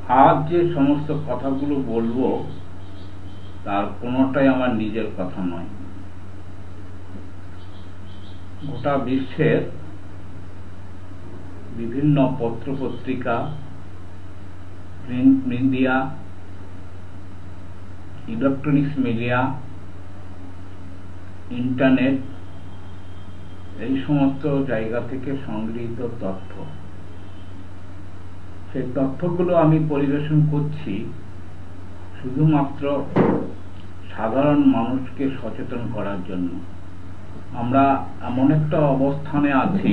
আজ যে সমস্ত কথাগুলো বলবো তার কোনোটাই আমার নিজের কথা নয়। গোটা বিশ্বের বিভিন্ন পত্রপত্রিকা, print media, electronics media, internet, এই সমস্ত জায়গা থেকে সংগৃহীত তথ্য, সেই তথ্যগুলো আমি পরিবেশন করছি শুধুমাত্র সাধারণ মানুষকে সচেতন করার জন্য। আমরা এমন একটা অবস্থানে আছি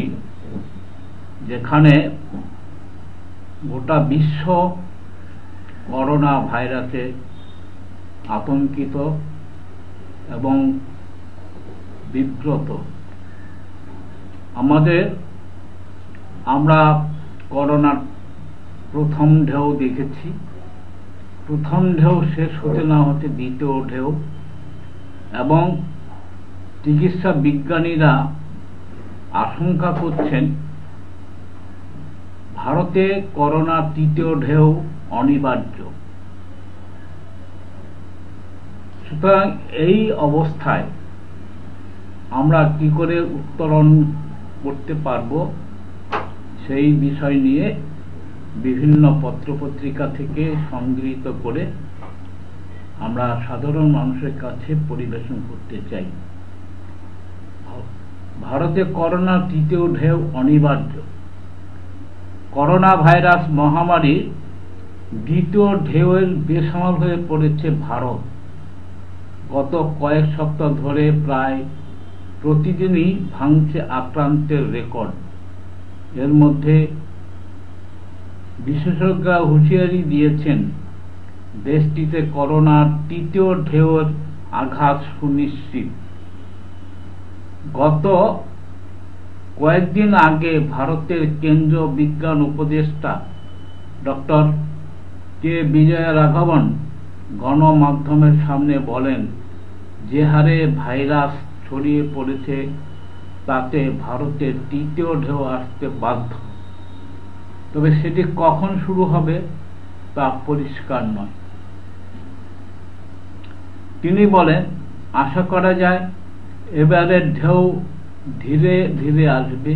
যেখানে গোটা বিশ্ব করোনা ভাইরাসে আতঙ্কিত এবং বিব্রত। আমরা করোনার প্রথম ঢেউ দেখেছি, প্রথম ঢেউ শেষ হতে না হতে দ্বিতীয় ঢেউ, এবং চিকিৎসা বিজ্ঞানীরা আশঙ্কা করছেন ভারতে করোনার তৃতীয় ঢেউ অনিবার্য। সুতরাং এই অবস্থায় আমরা কি করে উত্তরণ করতে পারব সেই বিষয় নিয়ে বিভিন্ন পত্রপত্রিকা থেকে সংগৃহীত করে আমরা সাধারণ মানুষের কাছে পরিবেশন করতে চাই। ভারতে করোনা তৃতীয় ঢেউ অনিবার্য। করোনা ভাইরাস মহামারী দ্বিতীয় ঢেউয়ের বেসামাল হয়ে পড়েছে ভারত। গত কয়েক সপ্তাহ ধরে প্রায় প্রতিদিনই ভাঙছে আক্রান্তের রেকর্ড। এর মধ্যে বিশেষজ্ঞরা হুঁশিয়ারি দিয়েছেন দেশটিতে করোনার তৃতীয় ঢেউয়ের আঘাত সুনিশ্চিত। গত কয়েকদিন আগে ভারতের কেন্দ্রীয় বিজ্ঞান উপদেষ্টা ডক্টর কে বিজয় রাঘবন গণমাধ্যমের সামনে বলেন, যে হারে ভাইরাস ছড়িয়ে পড়েছে তাতে ভারতের তৃতীয় ঢেউ আসতে বাধ্য। তবে সেটি কখন শুরু হবে তা পরিষ্কার নয়। তিনি বলেন, আশা করা যায় এবারের ঢেউ ধীরে ধীরে আসবে,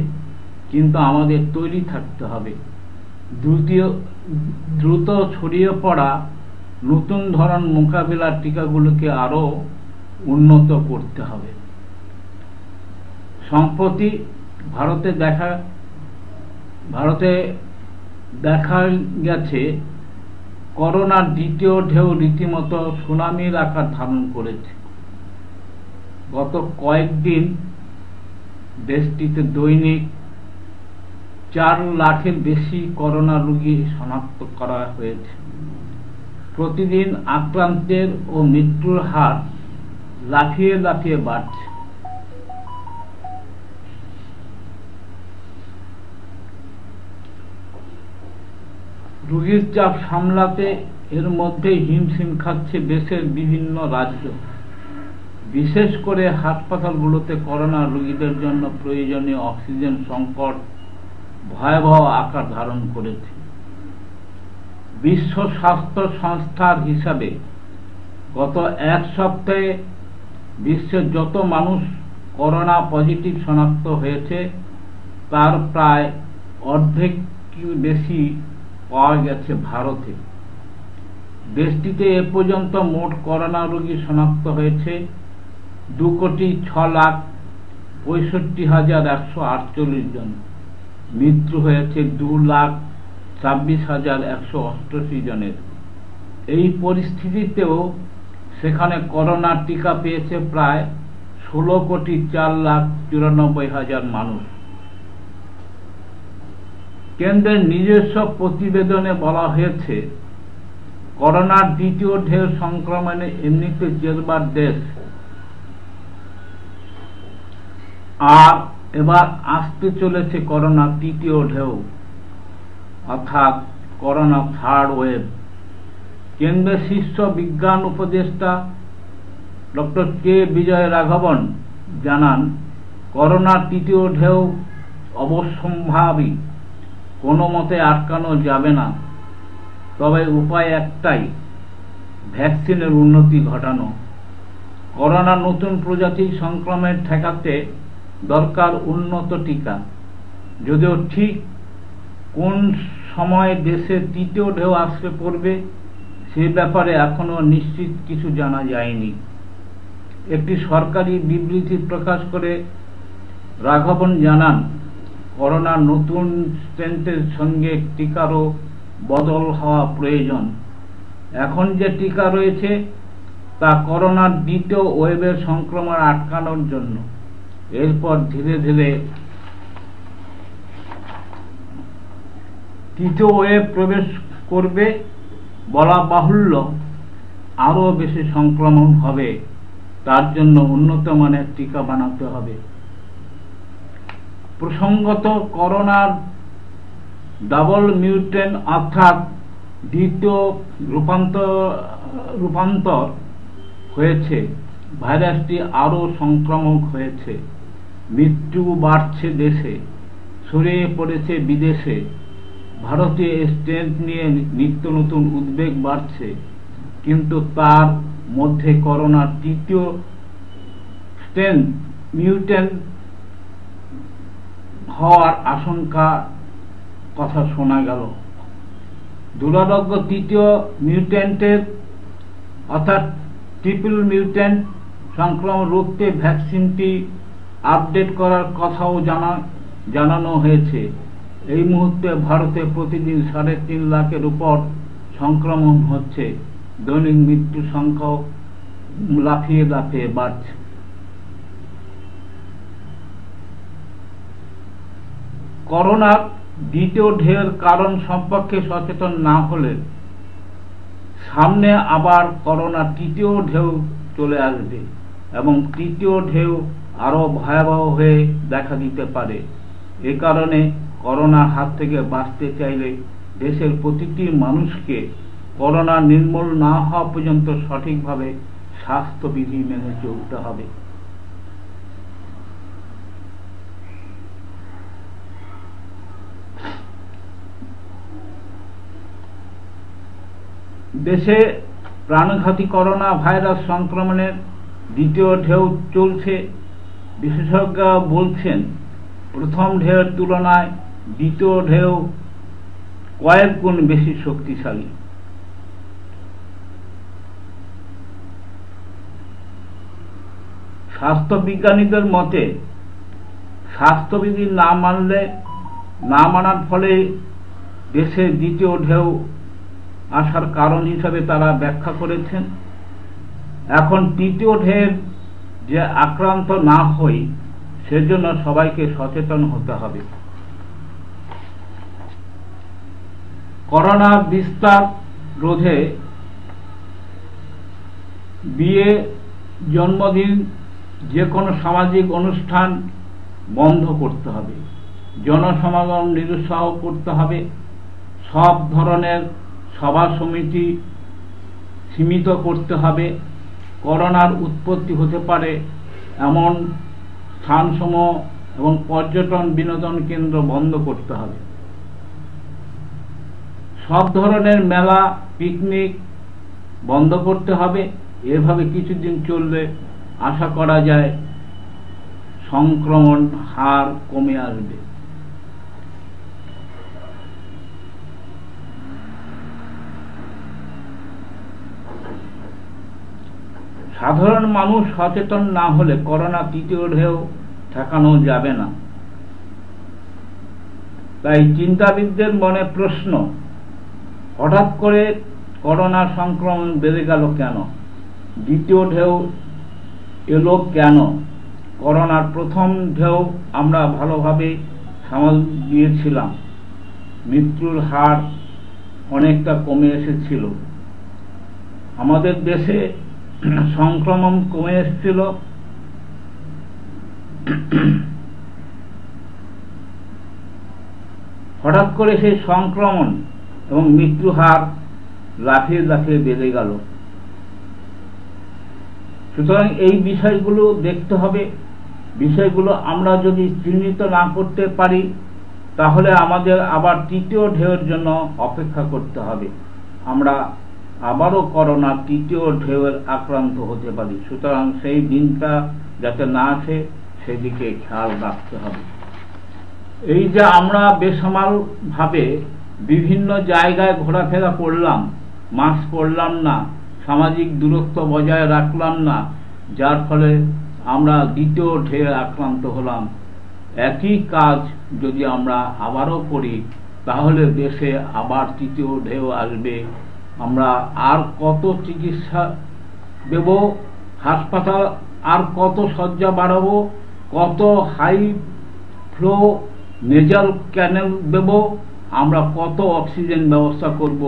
কিন্তু আমাদের তৈরি থাকতে হবে। দ্রুত ছড়িয়ে পড়া নতুন ধরন মোকাবিলার টিকাগুলোকে আরো উন্নত করতে হবে। সম্প্রতি ভারতে দেখা গেছে করোনার দ্বিতীয় ঢেউ রীতিমতো সুনামির আকার ধারণ করেছে। গত কয়েকদিন দেশটিতে দৈনিক 4 লাখের বেশি করোনা রোগী শনাক্ত করা হয়েছে। প্রতিদিন আক্রান্তের ও মৃত্যুর হার লাফিয়ে লাফিয়ে বাড়ছে। রোগীর চাপ সামলাতে এর মধ্যে হিমশিম খাচ্ছে দেশের বিভিন্ন রাজ্য। বিশেষ করে হাসপাতালগুলোতে করোনা রোগীদের জন্য প্রয়োজনীয় অক্সিজেন সংকট ভয়াবহ আকার ধারণ করেছে। বিশ্ব স্বাস্থ্য সংস্থার হিসাবে গত এক সপ্তাহে বিশ্বের যত মানুষ করোনা পজিটিভ শনাক্ত হয়েছে তার প্রায় অর্ধেক বেশি পাওয়া গেছে ভারতে। দেশটিতে এ পর্যন্ত মোট করোনা রোগী শনাক্ত হয়েছে 2,06,65,148 জন। মৃত্যু হয়েছে 2,26,188 জনের। এই পরিস্থিতিতেও সেখানে করোনার টিকা পেয়েছে প্রায় 16,04,94,000 মানুষ। কেন্দ্রের নিজস্ব প্রতিবেদনে বলা হয়েছে, করোনার দ্বিতীয় ঢেউ সংক্রমণে এমনিতে জেরবার দেশ, আর এবার আসতে চলেছে করোনা তৃতীয় ঢেউ, অর্থাৎ করোনা থার্ড ওয়েভ। কেন্দ্রের শীর্ষ বিজ্ঞান উপদেষ্টা ডক্টর কে বিজয় রাঘবন জানান, করোনার তৃতীয় ঢেউ অবশ্যম্ভাবী, কোনো মতে আটকানো যাবে না। তবে উপায় একটাই, ভ্যাকসিনের উন্নতি ঘটানো। করোনা নতুন প্রজাতির সংক্রমণ ঠেকাতে দরকার উন্নত টিকা। যদিও ঠিক কোন সময় দেশে তৃতীয় ঢেউ আসতে পড়বে সে ব্যাপারে এখনো নিশ্চিত কিছু জানা যায়নি। একটি সরকারি বিবৃতি প্রকাশ করে রাঘবন জানান, করোনার নতুন স্ট্রেনের সঙ্গে টিকারও বদল হওয়া প্রয়োজন। এখন যে টিকা রয়েছে তা করোনার দ্বিতীয় ওয়েভের সংক্রমণ আটকানোর জন্য। এরপর ধীরে ধীরে তৃতীয় ওয়েভ প্রবেশ করবে। বলা বাহুল্য আরও বেশি সংক্রমণ হবে, তার জন্য উন্নত মানের টিকা বানাতে হবে। প্রসঙ্গত, করোনার ডাবল মিউটেন্ট অর্থাৎ দ্বিতীয় রূপান্তর হয়েছে, ভাইরাসটি আরও সংক্রামক হয়েছে। মৃত্যু বাড়ছে দেশে, ছড়িয়ে পড়েছে বিদেশে। ভারতীয় স্ট্রেন নিয়ে নিত্য নতুন উদ্বেগ বাড়ছে, কিন্তু তার মধ্যে করোনার তৃতীয় স্ট্রেন মিউটেন্ট হওয়ার আশঙ্কা কথা শোনা গেল। দুরারোগ্য তৃতীয় মিউটেন্টের অর্থাৎ ট্রিপল মিউটেন্ট সংক্রমণ রুখতে ভ্যাকসিনটি আপডেট করার কথাও জানানো হয়েছে। এই মুহূর্তে ভারতে প্রতিদিন 3.5 লাখের উপর সংক্রমণ হচ্ছে। দৈনিক মৃত্যু সংখ্যাও লাফিয়ে লাফিয়ে বাড়ছে। করোনার দ্বিতীয় ঢেউয়ের কারণ সম্পর্কে সচেতন না হলে সামনে আবার করোনার তৃতীয় ঢেউ চলে আসবে এবং তৃতীয় ঢেউ আরো ভয়াবহ হয়ে দেখা দিতে পারে। এ কারণে করোনার হাত থেকে বাঁচতে চাইলে দেশের প্রতিটি মানুষকে করোনা নির্মূল না হওয়া পর্যন্ত সঠিকভাবে স্বাস্থ্যবিধি মেনে চলতে হবে। দেশে প্রাণঘাতী করোনা ভাইরাস সংক্রমণের দ্বিতীয় ঢেউ চলছে। বিশেষজ্ঞরা বলছেন, প্রথম ঢেউয়ের তুলনায় দ্বিতীয় ঢেউ কয়েক গুণ বেশি শক্তিশালী। স্বাস্থ্যবিজ্ঞানীদের মতে স্বাস্থ্যবিধি না মানার ফলে দেশে দ্বিতীয় ঢেউ আসার কারণ হিসাবে তারা ব্যাখ্যা করেছেন। এখন তৃতীয় ঢেউয়ের যে আক্রান্ত না হই সেজন্য সবাইকে সচেতন হতে হবে। করোনা বিস্তার রোধে বিয়ে, জন্মদিন, যে কোনো সামাজিক অনুষ্ঠান বন্ধ করতে হবে। জনসমাগম নিরুৎসাহ করতে হবে। সব ধরনের সভা সমিতি সীমিত করতে হবে। করোনার উৎপত্তি হতে পারে এমন স্থানসমূহ এবং পর্যটন বিনোদন কেন্দ্র বন্ধ করতে হবে। সব ধরনের মেলা, পিকনিক বন্ধ করতে হবে। এভাবে কিছুদিন চললে আশা করা যায় সংক্রমণ হার কমে আসবে। সাধারণ মানুষ সচেতন না হলে করোনা তৃতীয় ঢেউ ঠেকানো যাবে না। তাই চিন্তাবিদদের মনে প্রশ্ন, হঠাৎ করে করোনা সংক্রমণ বেড়ে গেল কেন? দ্বিতীয় ঢেউ এলো কেন? করোনার প্রথম ঢেউ আমরা ভালোভাবে সামাল দিয়েছিলাম, মৃত্যুর হার অনেকটা কমে এসেছিল, আমাদের দেশে সংক্রমণ কমে এসেছিল। হঠাৎ করে সেই সংক্রমণ এবং মৃত্যু হার লাফিয়ে লাফিয়ে বেড়ে গেল। সুতরাং এই বিষয়গুলো দেখতে হবে। বিষয়গুলো আমরা যদি চিহ্নিত না করতে পারি তাহলে আমাদের আবার তৃতীয় ঢেউয়ের জন্য অপেক্ষা করতে হবে। আমরা আবারও করোনার তৃতীয় ঢেউয়ের আক্রান্ত হতে পারি। সুতরাং সেই দিনটা যাতে না আসে সেদিকে খেয়াল রাখতে হবে। এই যে আমরা বেসামাল ভাবে বিভিন্ন জায়গায় ঘোরাফেরা করলাম, মাস্ক পরলাম না, সামাজিক দূরত্ব বজায় রাখলাম না, যার ফলে আমরা দ্বিতীয় ঢেউয়ে আক্রান্ত হলাম। একই কাজ যদি আমরা আবারও করি তাহলে দেশে আবার তৃতীয় ঢেউ আসবে। আমরা আর কত চিকিৎসা দেব, হাসপাতাল আর কত শয্যা বাড়াবো, কত হাই ফ্লো নেজাল ক্যানেল দেব, আমরা কত অক্সিজেন ব্যবস্থা করব।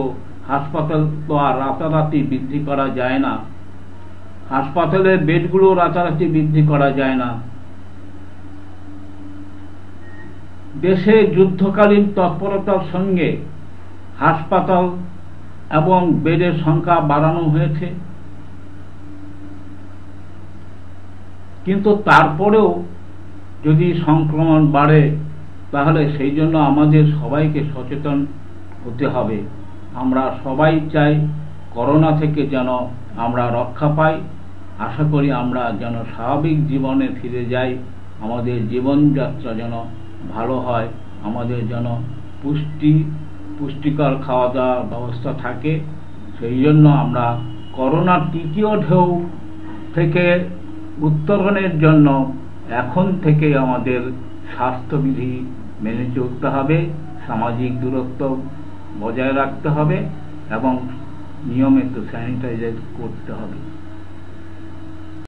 হাসপাতাল তো আর রাতারাতি বৃদ্ধি করা যায় না, হাসপাতালের বেডগুলো রাতারাতি বৃদ্ধি করা যায় না। দেশে যুদ্ধকালীন তৎপরতার সঙ্গে হাসপাতাল এবং বেডের সংখ্যা বাড়ানো হয়েছে, কিন্তু তারপরেও যদি সংক্রমণ বাড়ে তাহলে সেই জন্য আমাদের সবাইকে সচেতন হতে হবে। আমরা সবাই চাই করোনা থেকে যেন আমরা রক্ষা পাই। আশা করি আমরা যেন স্বাভাবিক জীবনে ফিরে যাই, আমাদের জীবনযাত্রা যেন ভালো হয়, আমাদের যেন পুষ্টিকর খাওয়া দাওয়ার ব্যবস্থা থাকে। সেই জন্য আমরা করোনার তৃতীয় ঢেউ থেকে উত্তরণের জন্য এখন থেকে আমাদের স্বাস্থ্যবিধি মেনে চলতে হবে, সামাজিক দূরত্ব বজায় রাখতে হবে এবং নিয়মিত স্যানিটাইজার করতে হবে।